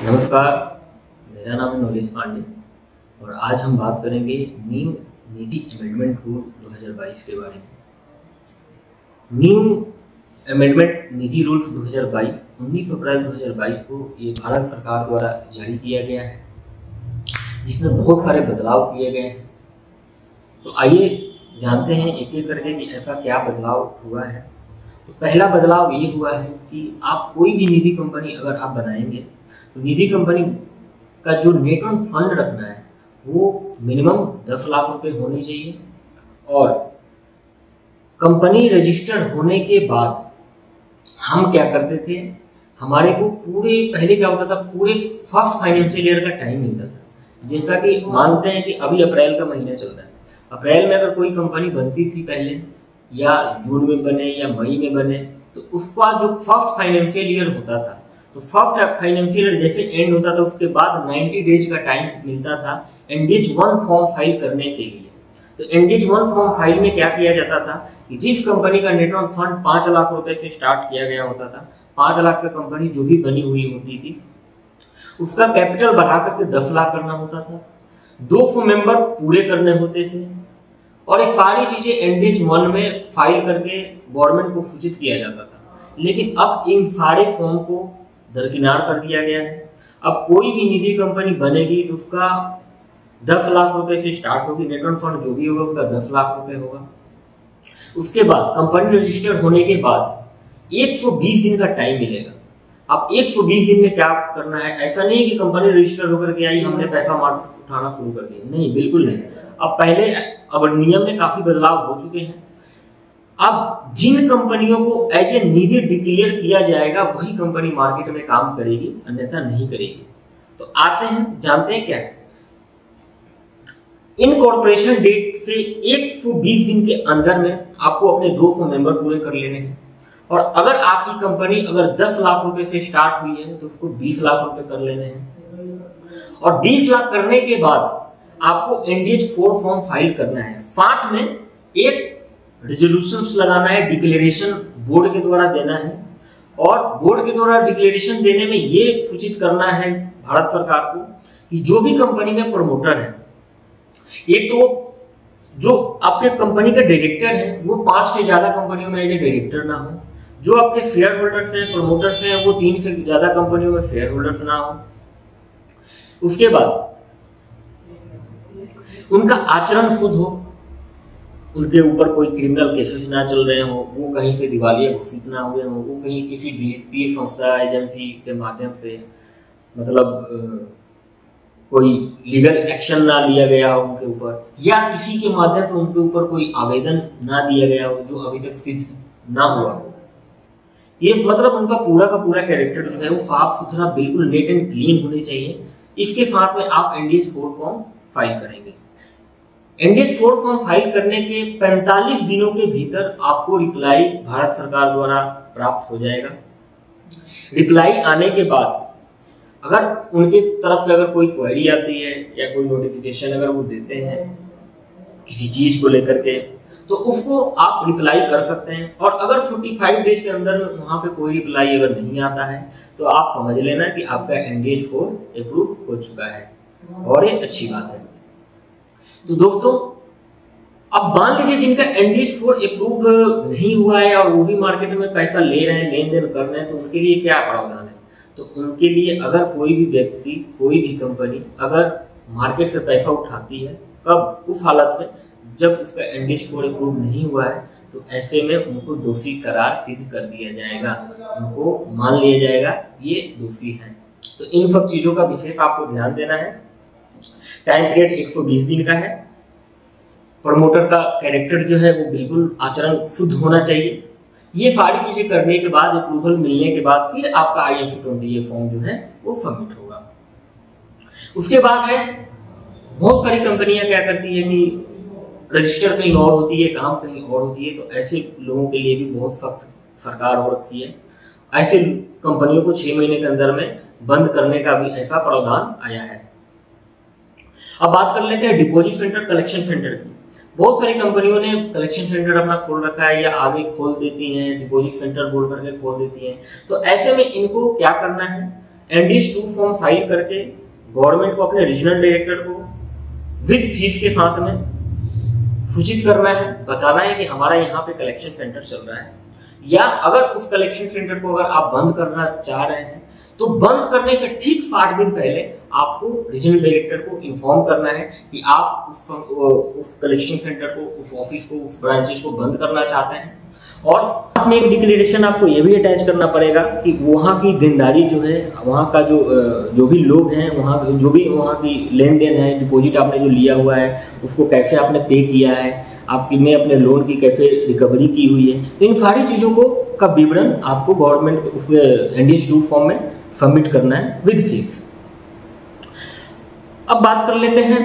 नमस्कार, मेरा नाम है नॉलेज पांडे और आज हम बात करेंगे न्यू निधि अमेंडमेंट रूल 2022 के बारे में। न्यू अमेंडमेंट निधि रूल्स 2022 19 अप्रैल 2022 को ये भारत सरकार द्वारा जारी किया गया है, जिसमें बहुत सारे बदलाव किए गए हैं। तो आइए जानते हैं एक एक करके कि ऐसा क्या बदलाव हुआ है। तो पहला बदलाव ये हुआ है कि आप कोई भी निधि कंपनी अगर आप बनाएंगे तो निधि कंपनी का जो नेट ऑन फंड रखना है वो मिनिमम 10 लाख रुपए होने चाहिए। और कंपनी रजिस्टर्ड होने के बाद हम क्या करते थे, हमारे को पहले क्या होता था, पूरे फर्स्ट फाइनेंशियल ईयर का टाइम मिलता था। जैसा कि मानते हैं कि अभी अप्रैल का महीना चल रहा है, अप्रैल में अगर कोई कंपनी बनती थी पहले, या जून में बने या मई में बने, तो उसका जो फर्स्ट फाइनेंशियल ईयर होता था, तो फर्स्ट फाइनेंशियल ईयर जैसे एंड होता था उसके बाद 90 डेज का टाइम मिलता था एनडीएच 1 फॉर्म फाइल करने के लिए। तो एनडीएच 1 फॉर्म फाइल में क्या किया जाता था कि जिस कंपनी का नेट ऑन फंड 5 लाख रुपए से स्टार्ट किया गया होता था, 5 लाख से कंपनी जो भी बनी हुई होती थी उसका कैपिटल बढ़ा करके 10 लाख करना होता था, 200 मेंबर पूरे करने होते थे, और ये सारी चीजें एनडीएच 1 में फाइल करके गवर्नमेंट को सूचित किया जाता था। लेकिन अब इन सारे फॉर्म को दरकिनार कर दिया गया है। अब कोई भी निधि कंपनी बनेगी तो उसका 10 लाख रुपए से स्टार्ट होगी, नेट ऑन फंड जो भी होगा उसका 10 लाख रुपए होगा। उसके बाद कंपनी रजिस्टर्ड होने के बाद 120 दिन का टाइम मिलेगा। अब 120 दिन में क्या करना है, ऐसा नहीं है कि कंपनी रजिस्टर्ड होकर के आई हमने पैसा मार्केट उठाना शुरू कर दिया, नहीं, बिल्कुल नहीं। अब नियम में काफी बदलाव हो चुके हैं। अब जिन कंपनियों को एज ए निधि डिक्लेयर किया जाएगा वही कंपनी मार्केट में काम करेगी, अन्यथा नहीं करेगी। तो आते हैं, जानते हैं क्या है। इनकॉर्पोरेशन डेट से 120 दिन के अंदर में आपको अपने 200 मेंबर पूरे कर लेने हैं। और अगर आपकी कंपनी अगर 10 लाख रुपए से स्टार्ट हुई है तो उसको 20 लाख रुपए कर लेने हैं। और 20 लाख करने के बाद आपको एनडीएच 4 फॉर्म फाइल करना है, साथ में एक रेजोल्यूशंस लगाना है, डिक्लेरेशन बोर्ड के द्वारा देना है। और बोर्ड के द्वारा डिक्लेरेशन देने में ये सूचित करना है भारत सरकार को कि जो भी कंपनी में प्रमोटर है, एक तो जो आपके कंपनी का डायरेक्टर है वो 5 से ज्यादा कंपनियों में एज ए डायरेक्टर ना हो, जो आपके शेयर होल्डर्स हैं, प्रमोटर्स हैं, वो 3 से ज्यादा कंपनियों में शेयर होल्डर्स ना हो। उसके बाद उनका आचरण शुद्ध हो, उनके ऊपर कोई क्रिमिनल केसेस ना चल रहे हो, वो कहीं से दिवालिया घोषित ना हुए हो, वो कहीं किसी वित्तीय संस्था एजेंसी के माध्यम से मतलब कोई लीगल एक्शन ना लिया गया हो उनके ऊपर, या किसी के माध्यम से उनके ऊपर कोई आवेदन ना दिया गया हो जो अभी तक सिद्ध ना हुआ हो। ये मतलब उनका पूरा का पूरा कैरेक्टर जो है वो साफ सुथरा, बिल्कुल नेट एंड क्लीन होने चाहिए। इसके साथ में आप एनडीएच 4 फॉर्म फाइल करेंगे। एनडीएच 4 फॉर्म फाइल करने के 45 दिनों के भीतर आपको रिप्लाई भारत सरकार द्वारा प्राप्त हो जाएगा। रिप्लाई आने के बाद अगर उनके तरफ से अगर कोई क्वेरी आती है या कोई नोटिफिकेशन अगर वो देते हैं किसी चीज को लेकर के, तो उसको आप रिप्लाई कर सकते हैं। और अगर 45 डेज के अंदर में वहां से कोई रिप्लाई अगर नहीं आता है तो आप समझ लेना कि आपका एनडीएच 4 अप्रूव हो चुका है, और ये अच्छी बात है। तो दोस्तों, अब मान लीजिए जिनका एनडीएच 4 अप्रूव नहीं हुआ है और वो भी मार्केट में पैसा ले रहे हैं, लेन देन कर रहे हैं, तो उनके लिए क्या प्रावधान है। तो उनके लिए अगर कोई भी व्यक्ति, कोई भी कंपनी अगर मार्केट से पैसा उठाती है, कब, उस हालत में जब उसका एनडीएच 4 अप्रूव नहीं हुआ है, तो ऐसे में उनको दोषी करार सिद्ध कर दिया जाएगा, उनको मान लिया जाएगा ये दोषी है। तो इन सब चीजों का विशेष आपको ध्यान देना है। टाइम पीरियड 120 दिन का है। प्रमोटर का कैरेक्टर जो है वो बिल्कुल आचरण शुद्ध होना चाहिए। ये सारी चीजें करने के बाद, अप्रूवल मिलने के बाद फिर आपका IMC-20A फॉर्म जो है वो सबमिट होगा। उसके बाद है, बहुत सारी कंपनियां क्या करती है कि रजिस्टर कहीं और होती है, काम कहीं और होती है, तो ऐसे लोगों के लिए भी बहुत सख्त सरकार हो रखी है। ऐसे कंपनियों को 6 महीने के अंदर में बंद करने का भी ऐसा प्रावधान आया है। अब बात कर लेते हैं डिपॉजिट सेंटर, कलेक्शन सेंटर की। बहुत सारी कंपनियों ने कलेक्शन सेंटर अपना खोल रखा है या आगे खोल देती हैं, डिपॉजिट सेंटर बोल करके खोल देती हैं। तो ऐसे में इनको क्या करना है, NDS 2 फॉर्म फाइल करके गवर्नमेंट को, अपने रीजनल डायरेक्टर को विद फीस के साथ में सूचित करना है, बताना है कि हमारा यहाँ पे कलेक्शन सेंटर चल रहा है, या अगर उस कलेक्शन सेंटर को अगर आप बंद करना चाह रहे हैं तो बंद करने से ठीक 60 दिन पहले आपको रीजनल डायरेक्टर को इन्फॉर्म करना है कि आप उस कलेक्शन सेंटर को, उस ऑफिस को, उस ब्रांचेस को बंद करना चाहते हैं। और साथ में एक डिक्लेरेशन आपको ये भी अटैच करना पड़ेगा कि वहाँ की देनदारी जो है, वहाँ का जो भी लोग हैं, वहाँ जो भी वहाँ की लेन देन है, डिपॉजिट आपने जो लिया हुआ है उसको कैसे आपने पे किया है, आपने अपने लोन की कैसे रिकवरी की हुई है, तो इन सारी चीज़ों को का विवरण आपको गवर्नमेंट उसके NDS 2 फॉर्म में सबमिट करना है विद फीस। अब बात कर लेते हैं,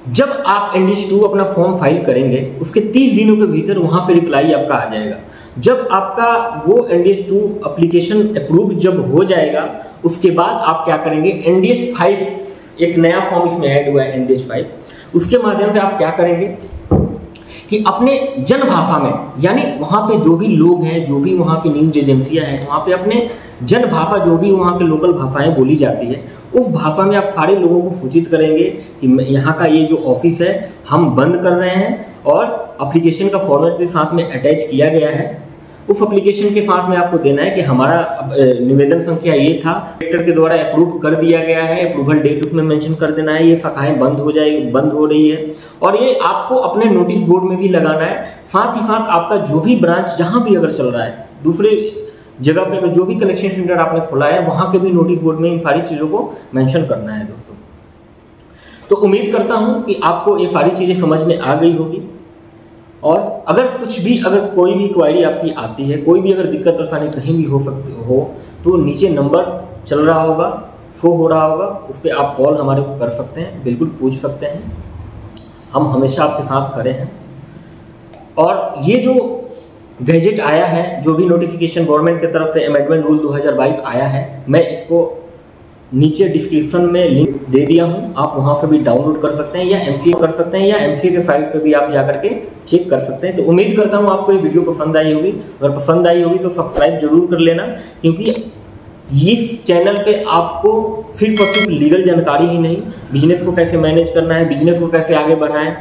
जब आप NDS 2 अपना फॉर्म फाइल करेंगे उसके 30 दिनों के भीतर वहां से रिप्लाई आपका आ जाएगा। जब आपका वो NDS 2 एप्लीकेशन अप्रूव जब हो जाएगा उसके बाद आप क्या करेंगे, NDS 5 एक नया फॉर्म इसमें ऐड हुआ है NDS 5, उसके माध्यम से आप क्या करेंगे कि अपने जन भाषा में, यानी वहाँ पे जो भी लोग हैं, जो भी वहाँ की न्यूज एजेंसियां हैं, वहाँ पे अपने जन भाषा, जो भी वहाँ के लोकल भाषाएं बोली जाती है, उस भाषा में आप सारे लोगों को सूचित करेंगे कि यहाँ का ये जो ऑफिस है हम बंद कर रहे हैं, और एप्लीकेशन का फॉर्मेट के साथ में अटैच किया गया है। उस एप्लीकेशन के साथ में आपको देना है कि हमारा निवेदन संख्या ये था, डायरेक्टर के द्वारा अप्रूव कर दिया गया है, अप्रूवल डेट उसमें मेंशन कर देना है, ये शाखाएं बंद हो रही है, और ये आपको अपने नोटिस बोर्ड में भी लगाना है। साथ ही साथ आपका जो भी ब्रांच जहां भी अगर चल रहा है, दूसरे जगह पे जो भी कलेक्शन सेंटर आपने खोला है, वहां के भी नोटिस बोर्ड में इन सारी चीजों को मेंशन करना है दोस्तों। तो उम्मीद करता हूं कि आपको ये सारी चीजें समझ में आ गई होगी, और अगर कोई भी क्वेरी आपकी आती है, कोई भी अगर दिक्कत परेशानी कहीं भी हो तो नीचे नंबर चल रहा होगा, शो हो रहा होगा, उस पर आप कॉल हमारे को कर सकते हैं, बिल्कुल पूछ सकते हैं, हम हमेशा आपके साथ खड़े हैं। और ये जो गैजेट आया है, जो भी नोटिफिकेशन गवर्नमेंट की तरफ से अमेंडमेंट रूल 2022 आया है, मैं इसको नीचे डिस्क्रिप्शन में लिंक दे दिया हूं, आप वहां से भी डाउनलोड कर सकते हैं, या MCA कर सकते हैं, या MCA के साइट पे भी आप जाकर के चेक कर सकते हैं। तो उम्मीद करता हूं आपको ये वीडियो पसंद आई होगी, अगर पसंद आई होगी तो सब्सक्राइब जरूर कर लेना, क्योंकि इस चैनल पे आपको सिर्फ और सिर्फ लीगल जानकारी ही नहीं, बिजनेस को कैसे मैनेज करना है, बिजनेस को कैसे आगे बढ़ाएं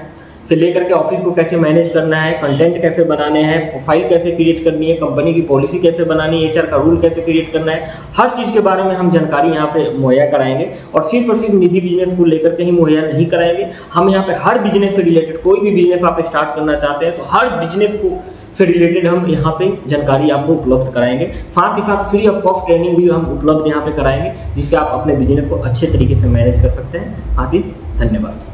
से लेकर के ऑफिस को कैसे मैनेज करना है, कंटेंट कैसे बनाने हैं, प्रोफाइल कैसे क्रिएट करनी है, कंपनी की पॉलिसी कैसे बनानी है, HR का रूल कैसे क्रिएट करना है, हर चीज़ के बारे में हम जानकारी यहाँ पे मुहैया कराएंगे। और सिर्फ निधि बिजनेस को लेकर के ही मुहैया नहीं कराएंगे, हम यहाँ पे हर बिजनेस से रिलेटेड, कोई भी बिजनेस आप स्टार्ट करना चाहते हैं तो हर बिजनेस को से रिलेटेड हम यहाँ पे जानकारी आपको उपलब्ध कराएंगे। साथ ही साथ फ्री ऑफ कॉस्ट ट्रेनिंग भी हम उपलब्ध यहाँ पे कराएंगे, जिससे आप अपने बिजनेस को अच्छे तरीके से मैनेज कर सकते हैं। आदि धन्यवाद।